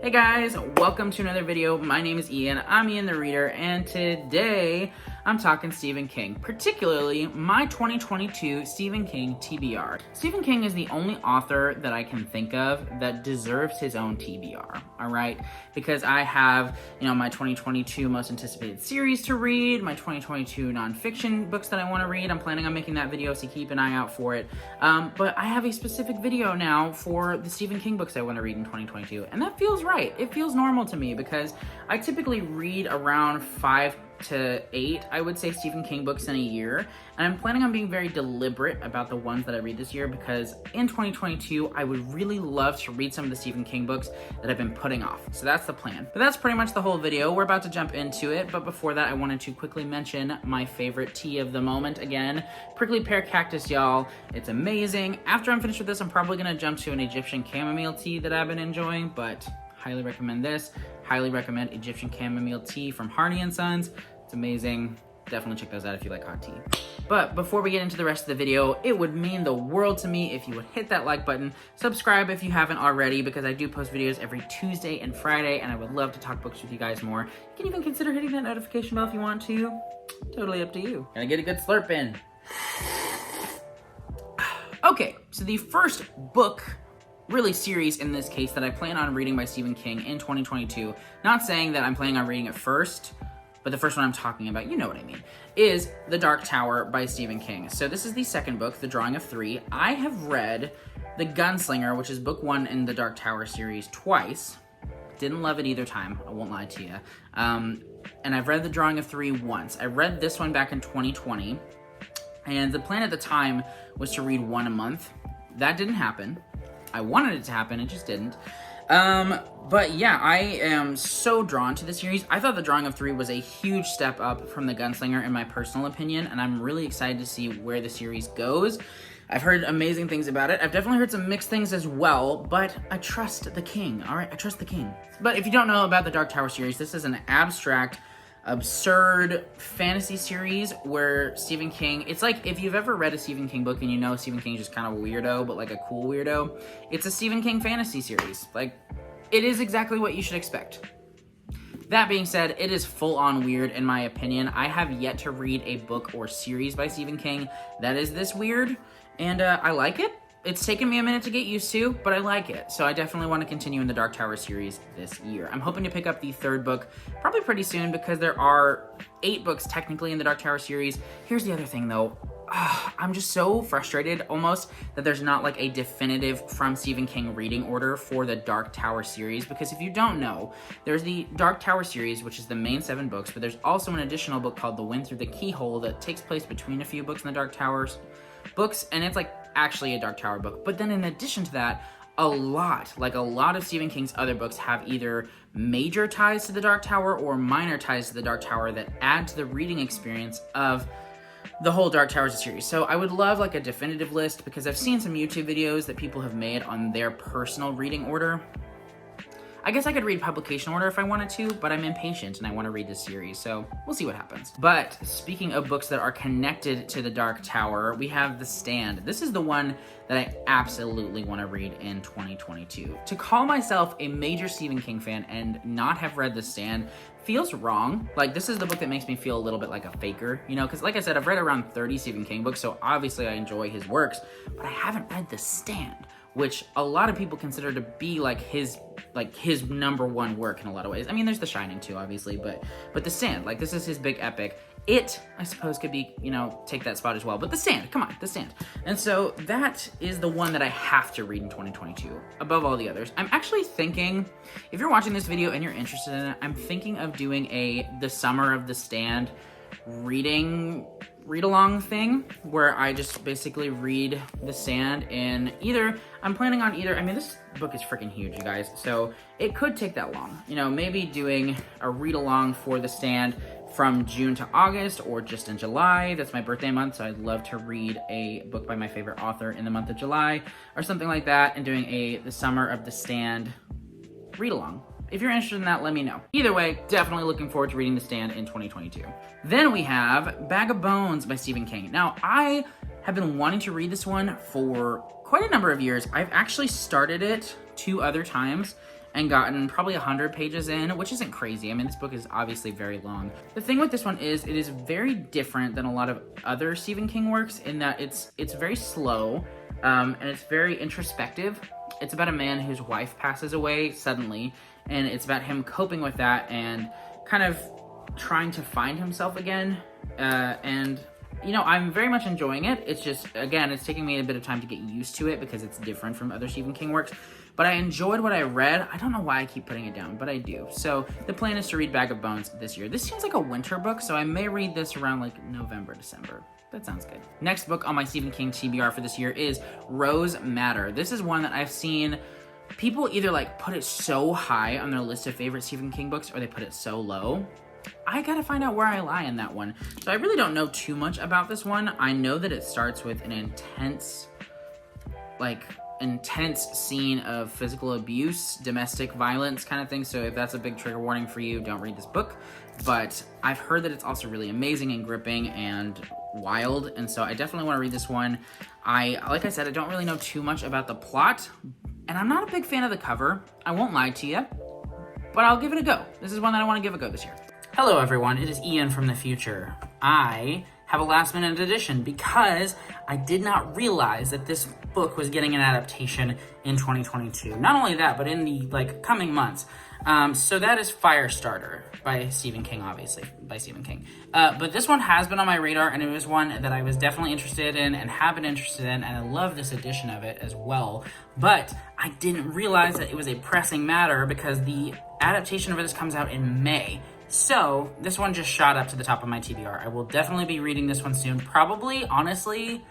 Hey guys, welcome to another video. My name is Ian, I'm Ian the Reader, and today I'm talking Stephen King, particularly my 2022 Stephen King TBR. Stephen King is the only author that I can think of that deserves his own TBR, alright? Because I have, my 2022 most anticipated series to read, my 2022 nonfiction books that I want to read. I'm planning on making that video, so keep an eye out for it. But I have a specific video now for the Stephen King books I want to read in 2022, and that feels right. It feels normal to me because I typically read around 5 to 8, I would say, Stephen King books in a year, and I'm planning on being very deliberate about the ones that I read this year because in 2022 I would really love to read some of the Stephen King books that I've been putting off. So that's the plan. But that's pretty much the whole video. We're about to jump into it, but before that I wanted to quickly mention my favorite tea of the moment again, prickly pear cactus, y'all. It's amazing. After I'm finished with this, I'm probably gonna jump to an Egyptian chamomile tea that I've been enjoying, but highly recommend this. Highly recommend Egyptian chamomile tea from Harney & Sons. It's amazing. Definitely check those out if you like hot tea. But before we get into the rest of the video, it would mean the world to me if you would hit that like button, subscribe if you haven't already, because I do post videos every Tuesday and Friday, and I would love to talk books with you guys more. You can even consider hitting that notification bell if you want to. Totally up to you. Gonna get a good slurp in. Okay, so the first book, really series in this case, that I plan on reading by Stephen King in 2022, not saying that I'm planning on reading it first, but the first one I'm talking about, you know what I mean, is The Dark Tower by Stephen King. So this is the second book, The Drawing of Three. I have read The Gunslinger, which is book 1 in the Dark Tower series, twice. Didn't love it either time, I won't lie to you. And I've read The Drawing of Three once. I read this one back in 2020, and the plan at the time was to read one a month. That didn't happen. I wanted it to happen, it just didn't. But yeah, I am so drawn to the series. I thought The Drawing of Three was a huge step up from The Gunslinger in my personal opinion, and I'm really excited to see where the series goes. I've heard amazing things about it. I've definitely heard some mixed things as well, but I trust the king, alright? I trust the king. But if you don't know about the Dark Tower series, this is an abstract, absurd fantasy series where Stephen King, it's like if you've ever read a Stephen King book and you know Stephen King's just kind of a weirdo, but like a cool weirdo, it's a Stephen King fantasy series. Like, it is exactly what you should expect. That being said, it is full-on weird in my opinion. I have yet to read a book or series by Stephen King that is this weird, and I like it. It's taken me a minute to get used to, but I like it. So I definitely want to continue in the Dark Tower series this year. I'm hoping to pick up the third book probably pretty soon because there are 8 books technically in the Dark Tower series. Here's the other thing though. I'm just so frustrated almost that there's not like a definitive from Stephen King reading order for the Dark Tower series, because if you don't know, there's the Dark Tower series, which is the main 7 books, but there's also an additional book called The Wind Through the Keyhole that takes place between a few books in the Dark Towers books, and it's like actually a Dark Tower book. But then in addition to that, a lot of Stephen King's other books have either major ties to the Dark Tower or minor ties to the Dark Tower that add to the reading experience of the whole Dark Towers series. So I would love like a definitive list, because I've seen some YouTube videos that people have made on their personal reading order. I guess I could read publication order if I wanted to, but I'm impatient and I want to read this series, so we'll see what happens. But speaking of books that are connected to the Dark Tower, we have The Stand. This is the one that I absolutely want to read in 2022. To call myself a major Stephen King fan and not have read The Stand feels wrong. Like, this is the book that makes me feel a little bit like a faker, because like I said, I've read around 30 Stephen King books, so obviously I enjoy his works, but I haven't read The Stand, which a lot of people consider to be like his number one work in a lot of ways. I mean, there's The Shining too, obviously, but The Stand, like, this is his big epic. It, I suppose, could be, take that spot as well, but The Stand, come on, The Stand. And so that is the one that I have to read in 2022, above all the others. I'm actually thinking, if you're watching this video and you're interested in it, I'm thinking of doing the Summer of The Stand read-along thing, where I just basically read The Stand in I'm planning on I mean, this book is freaking huge, you guys, so it could take that long. Maybe doing a read-along for The Stand from June to August, or just in July. That's my birthday month, so I'd love to read a book by my favorite author in the month of July, or something like that, and doing the Summer of The Stand read-along. If you're interested in that, let me know. Either way, definitely looking forward to reading The Stand in 2022. Then we have Bag of Bones by Stephen King. Now, I have been wanting to read this one for quite a number of years. I've actually started it 2 other times, and gotten probably 100 pages in, which isn't crazy. I mean, this book is obviously very long. The thing with this one is it is very different than a lot of other Stephen King works in that it's very slow, and it's very introspective. It's about a man whose wife passes away suddenly, and it's about him coping with that and kind of trying to find himself again. And you know, I'm very much enjoying it. It's just, again, it's taking me a bit of time to get used to it because it's different from other Stephen King works. But I enjoyed what I read. I don't know why I keep putting it down, but I do. So the plan is to read Bag of Bones this year. This seems like a winter book, so I may read this around like November, December. That sounds good. Next book on my Stephen King TBR for this year is Rose Madder. This is one that I've seen people either like put it so high on their list of favorite Stephen King books or they put it so low. I gotta find out where I lie in that one. So I really don't know too much about this one. I know that it starts with an intense scene of physical abuse, domestic violence kind of thing. So if that's a big trigger warning for you, don't read this book. But I've heard that it's also really amazing and gripping and wild. And so I definitely want to read this one. Like I said, I don't really know too much about the plot. And I'm not a big fan of the cover. I won't lie to you. But I'll give it a go. This is one that I want to give a go this year. Hello everyone, it is Ian from the future. I have a last minute addition because I did not realize that this book was getting an adaptation in 2022. Not only that, but in the coming months. So that is Firestarter by Stephen King, obviously, by Stephen King. But this one has been on my radar, and it was one that I was definitely interested in and have been interested in, and I love this edition of it as well. But I didn't realize that it was a pressing matter because the adaptation of this comes out in May. So, this one just shot up to the top of my TBR. I will definitely be reading this one soon. Probably, honestly,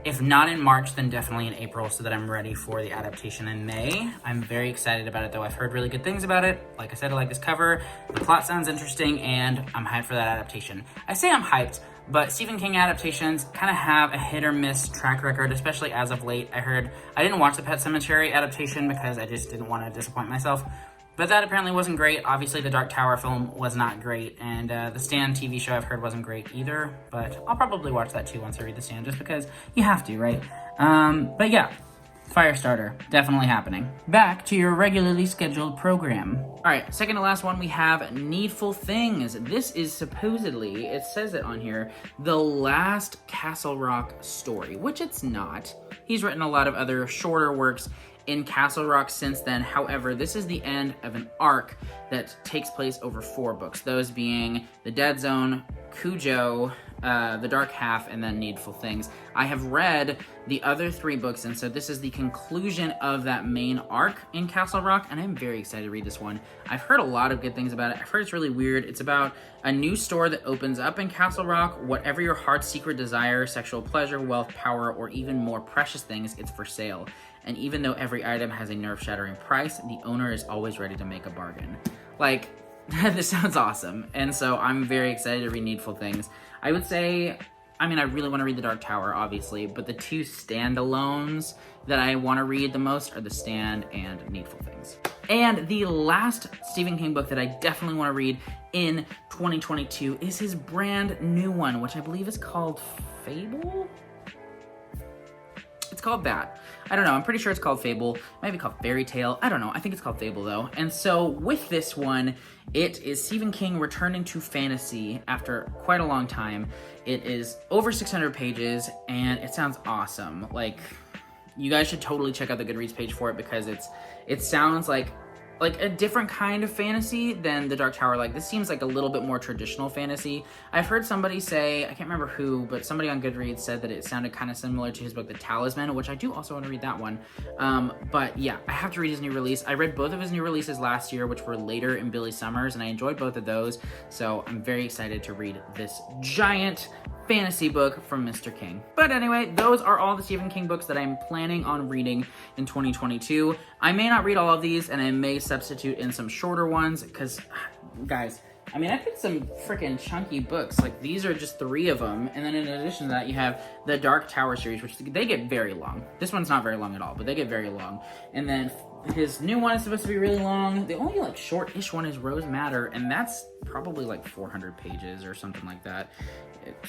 if not in March, then definitely in April so that I'm ready for the adaptation in May. I'm very excited about it, though. I've heard really good things about it. Like I said, I like this cover. The plot sounds interesting, and I'm hyped for that adaptation. I say I'm hyped, but Stephen King adaptations kind of have a hit or miss track record, especially as of late. I didn't watch the Pet Sematary adaptation because I just didn't want to disappoint myself. But that apparently wasn't great. Obviously, the Dark Tower film was not great, and the Stand TV show I've heard wasn't great either. But I'll probably watch that too once I read the Stand, just because you have to, right? But yeah, Firestarter, definitely happening. Back to your regularly scheduled program. All right, second to last one, we have Needful Things. This is supposedly, it says it on here, the last Castle Rock story, which it's not. He's written a lot of other shorter works in Castle Rock since then. However, this is the end of an arc that takes place over 4 books, those being The Dead Zone, Cujo, The Dark Half, and then Needful Things. I have read the other 3 books, and so this is the conclusion of that main arc in Castle Rock, and I'm very excited to read this one. I've heard a lot of good things about it. I've heard it's really weird. It's about a new store that opens up in Castle Rock. Whatever your heart's secret desire, sexual pleasure, wealth, power, or even more precious things, it's for sale. And even though every item has a nerve-shattering price, the owner is always ready to make a bargain. Like, this sounds awesome. And so I'm very excited to read Needful Things. I would say, I really want to read The Dark Tower, obviously, but the 2 standalones that I want to read the most are The Stand and Needful Things. And the last Stephen King book that I definitely want to read in 2022 is his brand new one, which I believe is called Fable? It's called that. I don't know. I'm pretty sure it's called Fable. It might be called Fairy Tale. I don't know. I think it's called Fable, though. And so with this one, it is Stephen King returning to fantasy after quite a long time. It is over 600 pages, and it sounds awesome. Like, you guys should totally check out the Goodreads page for it because it sounds like a different kind of fantasy than The Dark Tower. Like, this seems like a little bit more traditional fantasy. I've heard somebody say, I can't remember who, but somebody on Goodreads said that it sounded kind of similar to his book, The Talisman, which I do also want to read that one. But yeah, I have to read his new release. I read both of his new releases last year, which were later in Billy Summers, and I enjoyed both of those. So I'm very excited to read this giant fantasy book from Mr. King. But anyway, those are all the Stephen King books that I'm planning on reading in 2022. I may not read all of these, and I may substitute in some shorter ones, because, guys, I picked some freaking chunky books. Like, these are just 3 of them, and then in addition to that, you have the Dark Tower series, which they get very long. This one's not very long at all, but they get very long. And then His new one is supposed to be really long. The only like short-ish one is Rose Madder, and that's probably like 400 pages or something like that.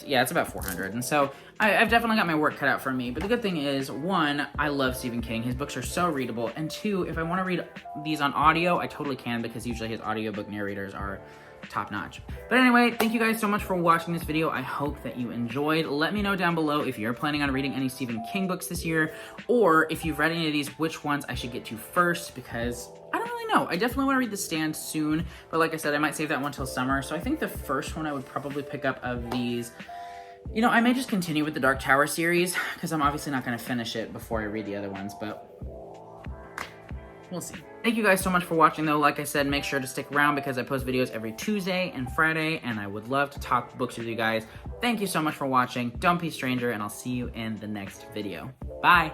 It's about 400, and so I've definitely got my work cut out for me. But the good thing is, one, I love Stephen King. His books are so readable, and two, if I want to read these on audio, I totally can, because usually his audiobook narrators are top-notch. But anyway, thank you guys so much for watching this video. I hope that you enjoyed. Let me know down below if you're planning on reading any Stephen King books this year, or if you've read any of these, which ones I should get to first, because I don't really know. I definitely want to read The Stand soon, but like I said, I might save that one till summer. So I think the first one I would probably pick up of these, you know, I may just continue with the Dark Tower series, because I'm obviously not going to finish it before I read the other ones, but we'll see. Thank you guys so much for watching, though. Like I said, make sure to stick around because I post videos every Tuesday and Friday, and I would love to talk books with you guys. Thank you so much for watching. Don't be a stranger, and I'll see you in the next video. Bye!